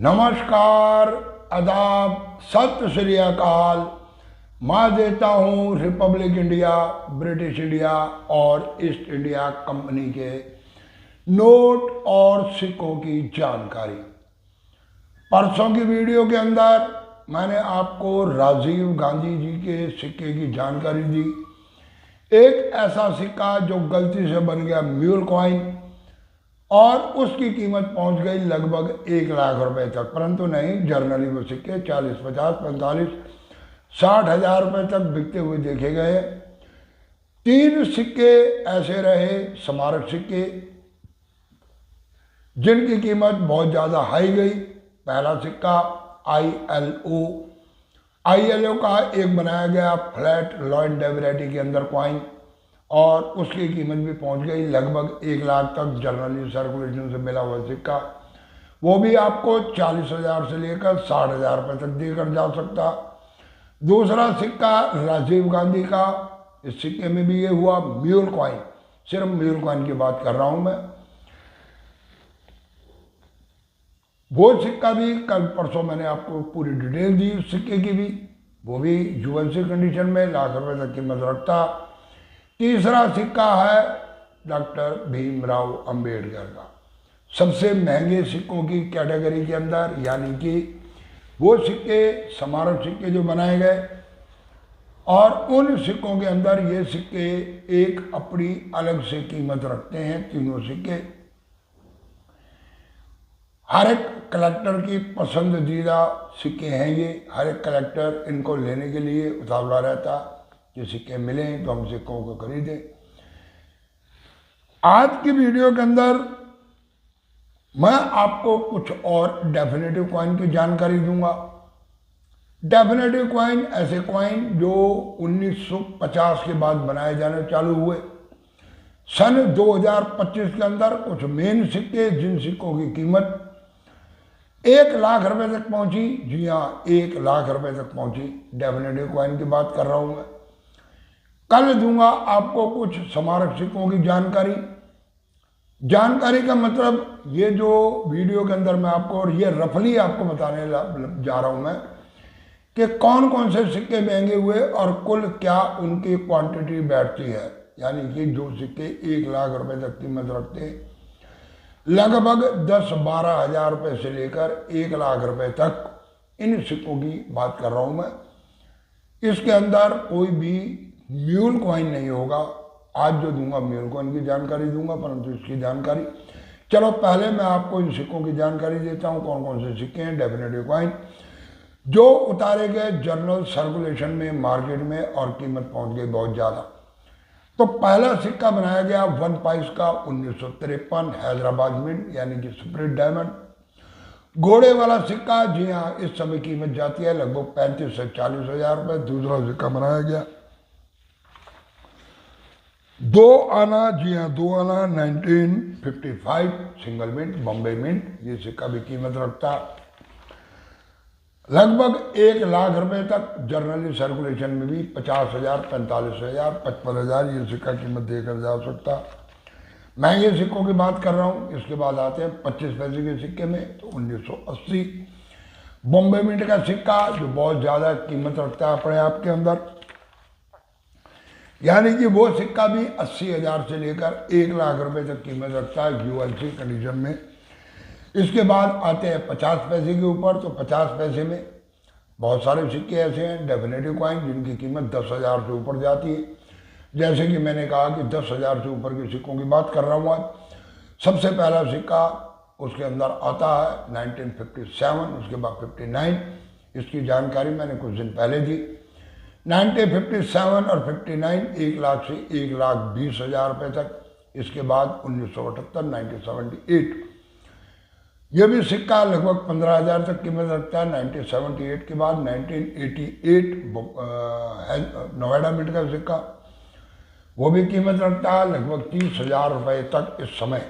नमस्कार, आदाब, सत श्री अकाल। मैं देता हूँ रिपब्लिक इंडिया, ब्रिटिश इंडिया और ईस्ट इंडिया कंपनी के नोट और सिक्कों की जानकारी। परसों की वीडियो के अंदर मैंने आपको राजीव गांधी जी के सिक्के की जानकारी दी। एक ऐसा सिक्का जो गलती से बन गया म्यूल कॉइन और उसकी कीमत पहुंच गई लगभग 1 लाख रुपए तक, परंतु नहीं, जर्नली वो सिक्के 40, 50, 45, 60 हजार रुपए तक बिकते हुए देखे गए। 3 सिक्के ऐसे रहे स्मारक सिक्के जिनकी कीमत बहुत ज़्यादा हाई गई। पहला सिक्का ILO का एक बनाया गया फ्लैट लॉयड डेविरेटी के अंदर कॉइन और उसकी कीमत भी पहुंच गई लगभग 1 लाख तक। जनरली सर्कुलेशन से मिला हुआ सिक्का वो भी आपको 40 हजार से लेकर 60 हजार रुपये तक देकर जा सकता। दूसरा सिक्का राजीव गांधी का, इस सिक्के में भी ये हुआ म्यूल कॉइन, सिर्फ म्यूल कॉइन की बात कर रहा हूं मैं। वो सिक्का भी कल परसों मैंने आपको पूरी डिटेल दी उस सिक्के की भी, वो भी यूएनसी कंडीशन में लाख रुपए तक कीमत रखता। तीसरा सिक्का है डॉक्टर भीमराव अंबेडकर का, सबसे महंगे सिक्कों की कैटेगरी के अंदर, यानी कि वो सिक्के स्मारक सिक्के जो बनाए गए और उन सिक्कों के अंदर ये सिक्के एक अपनी अलग से कीमत रखते हैं। तीनों सिक्के हर एक कलेक्टर की पसंदीदा सिक्के हैं ये। हर एक कलेक्टर इनको लेने के लिए उतावला रहता कि सिक्के मिलें तो हम सिक्कों को खरीदें। आज की वीडियो के अंदर मैं आपको कुछ और डेफिनेटिव कॉइन की जानकारी दूंगा। डेफिनेटिव कॉइन ऐसे कॉइन जो 1950 के बाद बनाए जाने चालू हुए। सन 2025 के अंदर कुछ मेन सिक्के, जिन सिक्कों की कीमत 1 लाख रुपए तक पहुंची, जी हाँ 1 लाख रुपए तक पहुंची, डेफिनेटिव कॉइन की बात कर रहा हूं मैं। कल दूंगा आपको कुछ स्मारक सिक्कों की जानकारी। जानकारी का मतलब ये जो वीडियो के अंदर मैं आपको, और ये रफली आपको बताने जा रहा हूं मैं कि कौन कौन से सिक्के महंगे हुए और कुल क्या उनकी क्वांटिटी बैठती है। यानी कि जो सिक्के 1 लाख रुपए तक कीमत रखते हैं, लगभग 10-12 हजार रुपये से लेकर 1 लाख रुपए तक इन सिक्कों की बात कर रहा हूं मैं। इसके अंदर कोई भी म्यूल कॉइन नहीं होगा। आज जो दूंगा म्यूल कॉइन की जानकारी दूंगा, परंतु इसकी जानकारी, चलो पहले मैं आपको इन सिक्कों की जानकारी देता हूं कौन कौन से सिक्के हैं डेफिनेटिव कॉइन जो उतारे गए जनरल सर्कुलेशन में, मार्केट में, और कीमत पहुंच गई बहुत ज़्यादा। तो पहला सिक्का बनाया गया 1 पाइस का 1953 हैदराबाद मिंट, यानी कि स्प्रिट डायमंड घोड़े वाला सिक्का। जी हाँ, इस समय कीमत जाती है लगभग 35 से 40 हजार रुपये। दूसरा सिक्का बनाया गया 2 आना, जी हाँ 2 आना 1955 सिंगल मिंट, बॉम्बे मिंट। ये सिक्का भी कीमत रखता लगभग 1 लाख रुपए तक। जर्नली सर्कुलेशन में भी 50 हजार, 45 हजार, 55 हजार ये सिक्का कीमत देकर जा सकता। महंगे सिक्कों की बात कर रहा हूँ। इसके बाद आते हैं 25 पैसे के सिक्के में, तो 1980 बॉम्बे मिंट का सिक्का जो बहुत ज़्यादा कीमत रखता है अपने आप के अंदर, यानी कि वो सिक्का भी 80 हजार से लेकर 1 लाख रुपए तक कीमत रखता है यूएनसी कंडीशन में। इसके बाद आते हैं 50 पैसे के ऊपर। तो 50 पैसे में बहुत सारे सिक्के ऐसे हैं डेफिनेटिव कॉइन जिनकी कीमत 10 हजार से ऊपर जाती है। जैसे कि मैंने कहा कि 10 हजार से ऊपर के सिक्कों की बात कर रहा हूँ आज। सबसे पहला सिक्का उसके अंदर आता है 1957, उसके बाद 59। इसकी जानकारी मैंने कुछ दिन पहले दी। 1957 और 59 1 लाख से 1,20,000 रुपये तक। इसके बाद 1978 1978 ये भी सिक्का लगभग 15 हजार तक कीमत रखता है। 1978 के बाद 1988 नोएडा मिंट का सिक्का, वो भी कीमत रखता है लगभग 30 हजार रुपये तक इस समय।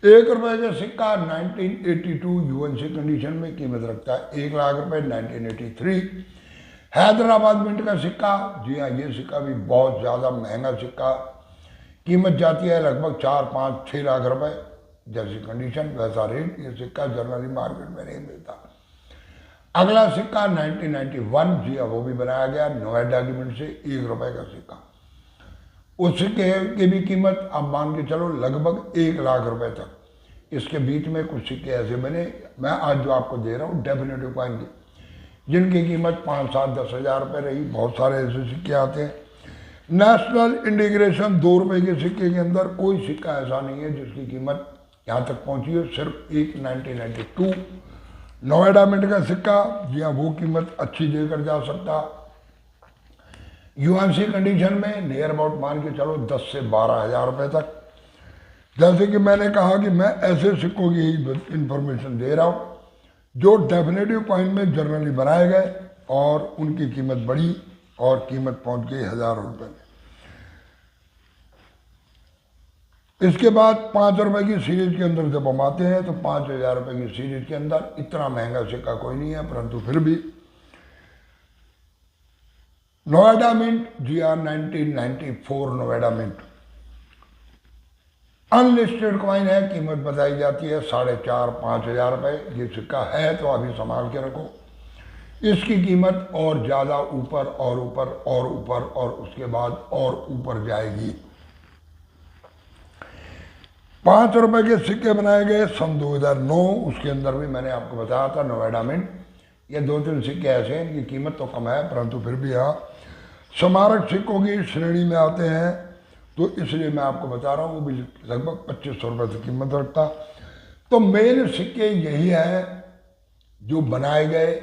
1 रुपये का सिक्का 1982 यूएनसी कंडीशन में कीमत रखता है 1 लाख रुपये। 1983 हैदराबाद मिंट का सिक्का, जी हाँ ये सिक्का भी बहुत ज़्यादा महंगा सिक्का, कीमत जाती है लगभग 4, 5, 6 लाख रुपए। जैसी कंडीशन वैसा रेट, ये सिक्का जनरली मार्केट में नहीं मिलता। अगला सिक्का 1991, जी हाँ वो भी बनाया गया नोएडा एग्रीमेंट से, 1 रुपए का सिक्का। उस सिक्के की भी कीमत आप मान के चलो लगभग 1 लाख रुपए तक। इसके बीच में कुछ सिक्के ऐसे बने, मैं आज जो आपको दे रहा हूँ डेफिनेटिव कॉइन की, जिनकी कीमत 5, 7, 10 हज़ार रुपये रही। बहुत सारे ऐसे सिक्के आते हैं। नेशनल इंटीग्रेशन 2 रुपए के सिक्के के अंदर कोई सिक्का ऐसा नहीं है जिसकी कीमत यहाँ तक पहुँची है। सिर्फ एक 1992 नोएडा मिंट का सिक्का, जी हाँ वो कीमत अच्छी देकर जा सकता। यूएनसी कंडीशन में नियर अबाउट मान के चलो 10 से 12 हज़ार रुपये तक। जैसे कि मैंने कहा कि मैं ऐसे सिक्कों की ही इंफॉर्मेशन दे रहा हूँ जो डेफिनेटिव कॉइन में जनरली बनाए गए और उनकी कीमत बढ़ी और कीमत पहुंच गई हज़ारों रुपये में। इसके बाद 5 रुपए की सीरीज के अंदर जब हम आते हैं तो 5,000 रुपये की सीरीज के अंदर इतना महंगा सिक्का कोई नहीं है, परंतु फिर भी नोएडा मिंट, जी हाँ 1994 नोएडा मिंट अनलिस्टेड कॉइन है, कीमत बताई जाती है 4,500-5 हज़ार रुपये। ये सिक्का है तो अभी संभाल के रखो, इसकी कीमत और ज़्यादा ऊपर और ऊपर और ऊपर और उसके बाद और ऊपर जाएगी। 5 रुपए के सिक्के बनाए गए सन 2009, उसके अंदर भी मैंने आपको बताया था नोएडा मिंट। ये 2-3 सिक्के ऐसे हैं, इनकी कीमत तो कम है परंतु फिर भी यहाँ स्मारक सिक्कों की श्रेणी में आते हैं, तो इसलिए मैं आपको बता रहा हूँ। वो भी लगभग 2500 रुपये से कीमत रखता। तो मेन सिक्के यही है जो बनाए गए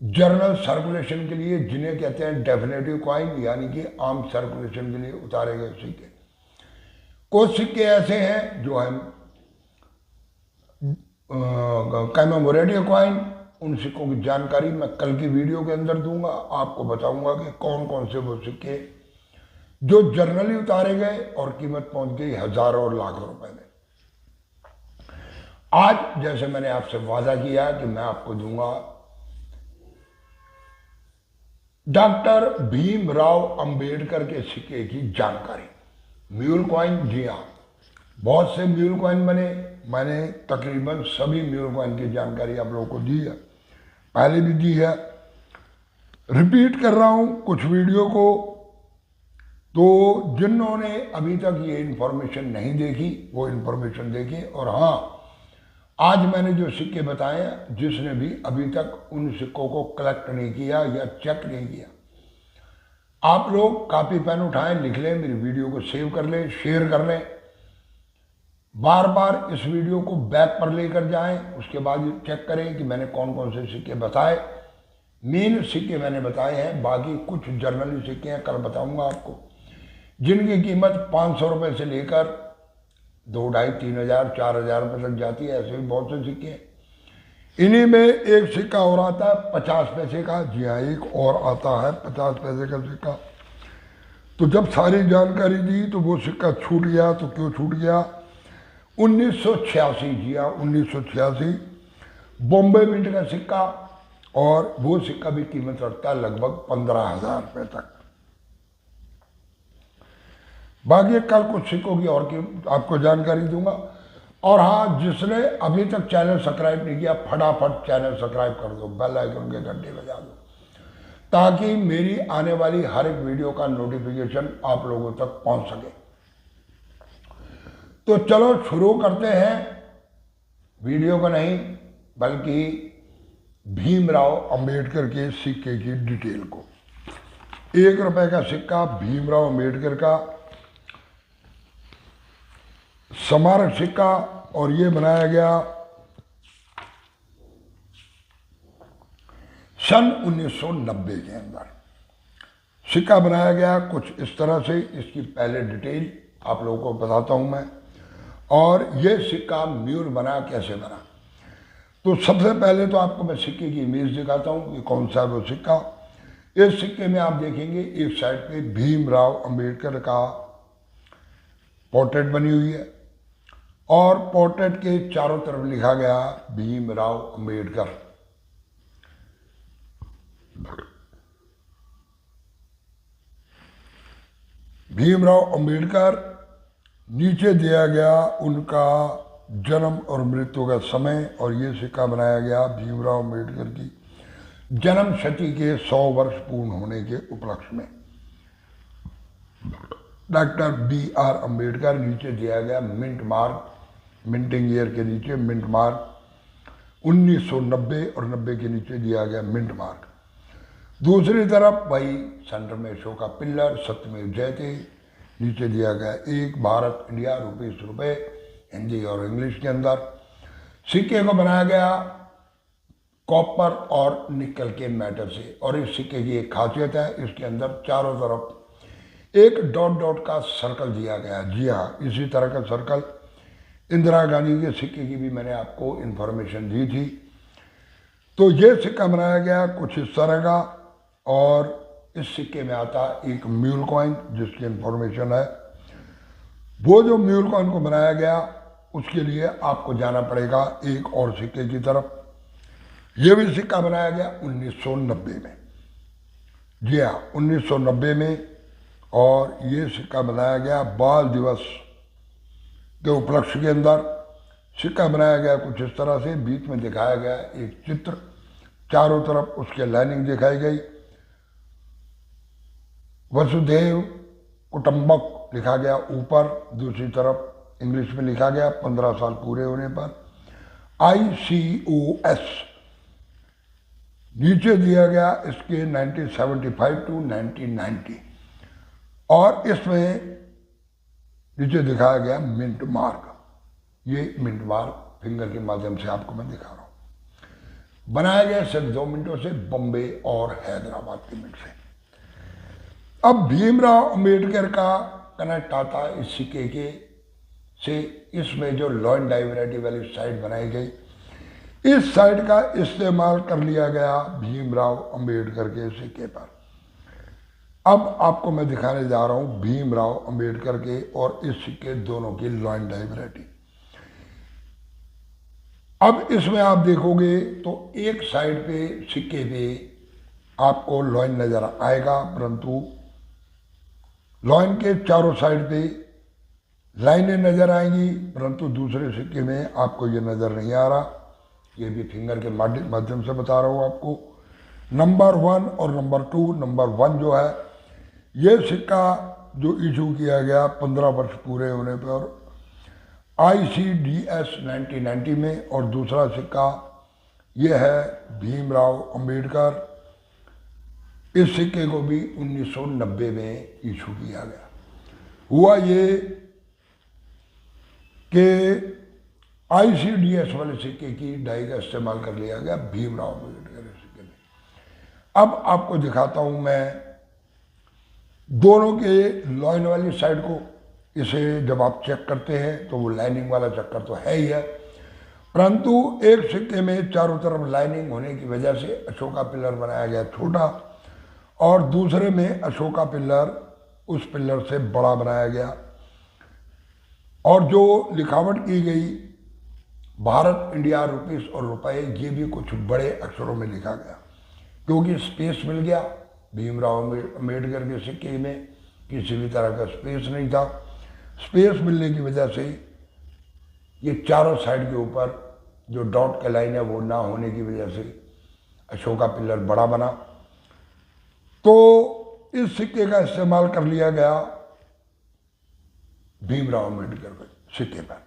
जनरल सर्कुलेशन के लिए, जिन्हें कहते हैं डेफिनेटिव कॉइन, यानी कि आम सर्कुलेशन के लिए उतारे गए सिक्के। कुछ सिक्के ऐसे हैं जो हम कमेमोरेटिव कॉइन, उन सिक्कों की जानकारी मैं कल की वीडियो के अंदर दूंगा। आपको बताऊंगा कि कौन कौन से वो सिक्के जो जनरली उतारे गए और कीमत पहुंच गई हजारों और लाखों रुपए में। आज जैसे मैंने आपसे वादा किया कि मैं आपको दूंगा डॉक्टर भीमराव अंबेडकर के सिक्के की जानकारी। म्यूल कॉइन, जी हाँ बहुत से म्यूल कॉइन बने, मैंने तकरीबन सभी म्यूल कॉइन की जानकारी आप लोगों को दी है, पहले भी दी है, रिपीट कर रहा हूं कुछ वीडियो को। तो जिन्होंने अभी तक ये इन्फॉर्मेशन नहीं देखी वो इन्फॉर्मेशन देखें। और हाँ, आज मैंने जो सिक्के बताए हैं, जिसने भी अभी तक उन सिक्कों को कलेक्ट नहीं किया या चेक नहीं किया, आप लोग कॉपी पेन उठाएं, लिख लें, मेरी वीडियो को सेव कर लें, शेयर कर लें, बार बार इस वीडियो को बैक पर लेकर जाएं, उसके बाद चेक करें कि मैंने कौन कौन से सिक्के बताए। मेन सिक्के मैंने बताए हैं, बाकी कुछ जर्नली सिक्के हैं, कल बताऊंगा आपको, जिनकी कीमत 500 रुपये से लेकर 2, 2.5, 3 हज़ार 4 हज़ार रुपये तक जाती है। ऐसे भी बहुत से सिक्के हैं। इन्हीं में एक सिक्का और आता है 50 पैसे का, जी हाँ एक और आता है 50 पैसे का सिक्का। तो जब सारी जानकारी दी तो वो सिक्का छूट गया। तो क्यों छूट गया? 1986, जी हाँ 1986 बॉम्बे मिंट का सिक्का, और वो सिक्का भी कीमत रखता है लगभग 15,000 रुपये तक। बाकी कल कुछ सिक्कों की और की आपको जानकारी दूंगा। और हाँ, जिसने अभी तक चैनल सब्सक्राइब नहीं किया, फटाफट चैनल सब्सक्राइब कर दो, बेल आइकन के घंटे बजा दो, ताकि मेरी आने वाली हर एक वीडियो का नोटिफिकेशन आप लोगों तक पहुंच सके। तो चलो शुरू करते हैं वीडियो को, नहीं बल्कि भीमराव अंबेडकर के सिक्के की डिटेल को। 1 रुपए का सिक्का भीमराव अंबेडकर का स्मारक सिक्का, और ये बनाया गया सन 1990 के अंदर। सिक्का बनाया गया कुछ इस तरह से, इसकी पहले डिटेल आप लोगों को बताता हूं मैं। और ये सिक्का म्यूल बना कैसे बना, तो सबसे पहले तो आपको मैं सिक्के की इमेज दिखाता हूं कि कौन सा है वो सिक्का। इस सिक्के में आप देखेंगे एक साइड पे भीमराव अंबेडकर का पोर्ट्रेट बनी हुई है, और पोर्ट्रेट के चारों तरफ लिखा गया भीमराव अंबेडकर। भीमराव अंबेडकर नीचे दिया गया उनका जन्म और मृत्यु का समय, और ये सिक्का बनाया गया भीमराव अम्बेडकर की जन्म शती के 100 वर्ष पूर्ण होने के उपलक्ष्य में। Doctor B.R. अम्बेडकर, नीचे दिया गया मिंट मार्क, मिंटिंग ईयर के नीचे मिंट मार्क 1990, और 90 के नीचे दिया गया मिंट मार्क। दूसरी तरफ भाई सेंटर में अशोका पिल्लर, सत्यमेव जयते, नीचे दिया गया एक भारत इंडिया ₹1 हिंदी और इंग्लिश के अंदर। सिक्के को बनाया गया कॉपर और निकल के मेटल से, और इस सिक्के की एक खासियत है, इसके अंदर चारों तरफ एक डॉट डॉट का सर्कल दिया गया। जी हाँ, इसी तरह का सर्कल इंदिरा गांधी के सिक्के की भी मैंने आपको इन्फॉर्मेशन दी थी। तो ये सिक्का बनाया गया कुछ इस तरह का, और इस सिक्के में आता एक म्यूल कॉइन जिसकी इन्फॉर्मेशन है। वो जो म्यूल कॉइन को बनाया गया उसके लिए आपको जाना पड़ेगा एक और सिक्के की तरफ। ये भी सिक्का बनाया गया 1990 में। जी हाँ, 1990 में, और ये सिक्का बनाया गया बाल दिवस के उपलक्ष्य के अंदर। सिक्का बनाया गया कुछ इस तरह से, बीच में दिखाया गया एक चित्र, चारों तरफ उसके लाइनिंग दिखाई गई, वसुधैव कुटुंबक लिखा गया ऊपर, दूसरी तरफ इंग्लिश में लिखा गया 15 साल पूरे होने पर ICOS। नीचे दिया गया इसके 1975 टू 1990, और इसमें नीचे दिखाया गया मिंट मार्क। ये मिंट मार्क फिंगर के माध्यम से आपको मैं दिखा रहा हूं। बनाया गया सिर्फ 2 मिनटों से, बम्बे और हैदराबाद के मिनट से। अब भीमराव अम्बेडकर का कनेक्ट आता है इस सिक्के के से, इसमें जो लॉ एंड डाइवर्सिटी वाली साइड बनाई गई, इस साइड का इस्तेमाल कर लिया गया भीमराव अम्बेडकर के सिक्के पर। अब आपको मैं दिखाने जा रहा हूं भीमराव अम्बेडकर के और इस सिक्के दोनों की लॉ एंड डाइवर्सिटी। अब इसमें आप देखोगे तो एक साइड पे सिक्के पे आपको लॉइन नजर आएगा, परंतु लॉइन के चारों साइड पे लाइनें नजर आएंगी, परंतु दूसरे सिक्के में आपको ये नजर नहीं आ रहा। ये भी फिंगर के माध्यम से बता रहा हूँ आपको। नंबर 1 और नंबर 2। नंबर 1 जो है, ये सिक्का जो इशू किया गया 15 वर्ष पूरे होने पर ICDS 1990 में, और दूसरा सिक्का ये है भीमराव अम्बेडकर। इस सिक्के को भी 1990 में इशू किया गया। हुआ ये कि ICDS वाले सिक्के की डाई का इस्तेमाल कर लिया गया भीमराव अम्बेडकर सिक्के में। अब आपको दिखाता हूं मैं दोनों के लाइन वाली साइड को। इसे जब आप चेक करते हैं तो वो लाइनिंग वाला चक्कर तो है ही है, परंतु एक सिक्के में चारों तरफ लाइनिंग होने की वजह से अशोका पिल्लर बनाया गया छोटा, और दूसरे में अशोका पिल्लर उस पिल्लर से बड़ा बनाया गया। और जो लिखावट की गई भारत इंडिया ₹, और रुपए, ये भी कुछ बड़े अक्षरों में लिखा गया, क्योंकि स्पेस मिल गया। भीमराव अम्बेडकर के सिक्के में किसी भी तरह का स्पेस नहीं था। स्पेस मिलने की वजह से ये चारों साइड के ऊपर जो डॉट का लाइन है वो ना होने की वजह से अशोका पिल्लर बड़ा बना। तो इस सिक्के का इस्तेमाल कर लिया गया भीमराव अम्बेडकर के सिक्के पर।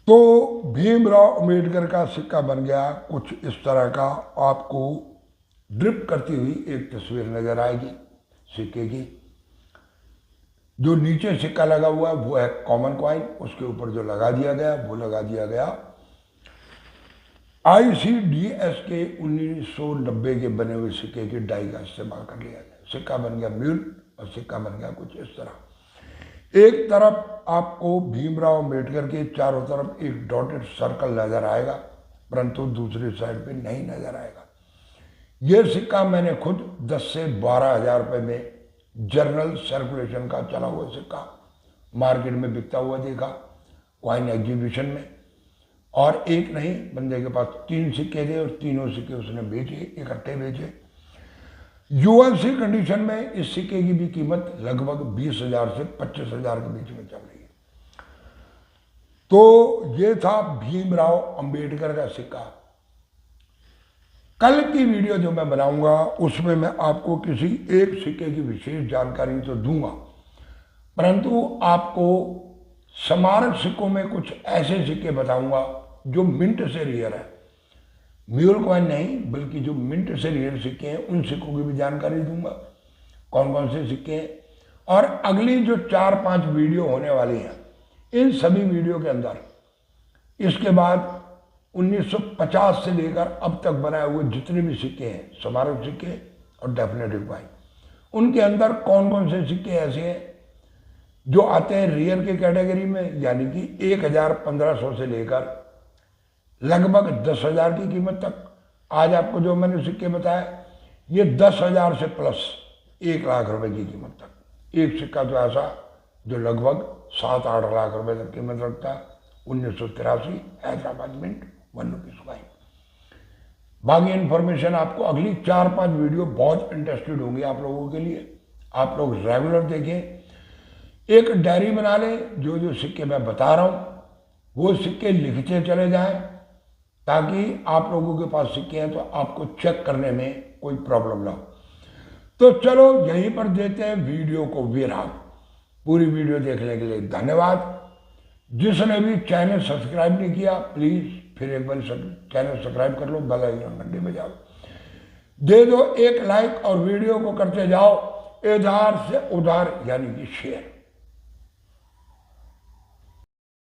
तो भीमराव अम्बेडकर का सिक्का बन गया कुछ इस तरह का। आपको ड्रिप करती हुई एक तस्वीर नजर आएगी सिक्के की। जो नीचे सिक्का लगा हुआ है वो है कॉमन कॉइन, उसके ऊपर जो लगा दिया गया वो लगा दिया गया ICDS के 1990 के बने हुए सिक्के की डाई का इस्तेमाल कर लिया गया। सिक्का बन गया म्यूल, और सिक्का बन गया कुछ इस तरह। एक तरफ आपको भीमराव अम्बेडकर के चारों तरफ एक डॉटेड सर्कल नजर आएगा, परंतु दूसरी साइड पे नहीं नजर आएगा। यह सिक्का मैंने खुद 10 से 12 हजार रुपए में जर्नल सर्कुलेशन का चला हुआ सिक्का मार्केट में बिकता हुआ देखा कॉइन एग्जीबिशन में। और एक नहीं, बंदे के पास 3 सिक्के थे और तीनों सिक्के उसने बेचे, इकट्ठे बेचे। यूएससी कंडीशन में इस सिक्के की भी कीमत लगभग 20,000 से 25,000 के बीच में चल रही है। तो ये था भीमराव अंबेडकर का सिक्का। कल की वीडियो जो मैं बनाऊंगा उसमें मैं आपको किसी एक सिक्के की विशेष जानकारी तो दूंगा, परंतु आपको स्मारक सिक्कों में कुछ ऐसे सिक्के बताऊंगा जो मिंट से रियर है। म्यूल कॉइन नहीं, बल्कि जो मिंट से रियर सिक्के हैं उन सिक्कों की भी जानकारी दूंगा, कौन कौन से सिक्के हैं। और अगली जो 4-5 वीडियो होने वाली हैं, इन सभी वीडियो के अंदर इसके बाद 1950 से लेकर अब तक बनाए हुए जितने भी सिक्के हैं, स्मारक सिक्के और डेफिनेटिव कॉइन, उनके अंदर कौन कौन से सिक्के ऐसे हैं जो आते हैं रियर के कैटेगरी में, यानी कि 1,000-1,500 से लेकर लगभग 10,000 की कीमत तक। आज आपको जो मैंने सिक्के बताया ये 10,000 से प्लस 1 लाख रुपए की कीमत तक। एक सिक्का तो ऐसा जो लगभग 7-8 लाख रुपए तक कीमत रखता है, 1983 हैदराबाद मिंट 1 रुपीज कॉइन। बाकी इन्फॉर्मेशन आपको अगली 4-5 वीडियो बहुत इंटरेस्टेड होंगी आप लोगों के लिए। आप लोग रेगुलर देखें, एक डायरी बना लें, जो जो सिक्के मैं बता रहा हूँ वो सिक्के लिखते चले जाएं, ताकि आप लोगों के पास सिक्के हैं तो आपको चेक करने में कोई प्रॉब्लम ना हो। तो चलो यहीं पर देते हैं वीडियो को विराम। पूरी वीडियो देखने के लिए धन्यवाद। जिसने भी चैनल सब्सक्राइब नहीं किया प्लीज फिर एक बार चैनल सब्सक्राइब कर लो, बेल आइकन घंटे बजाओ, दे दो एक लाइक और वीडियो को करते जाओ इधर से उधर, यानी कि शेयर।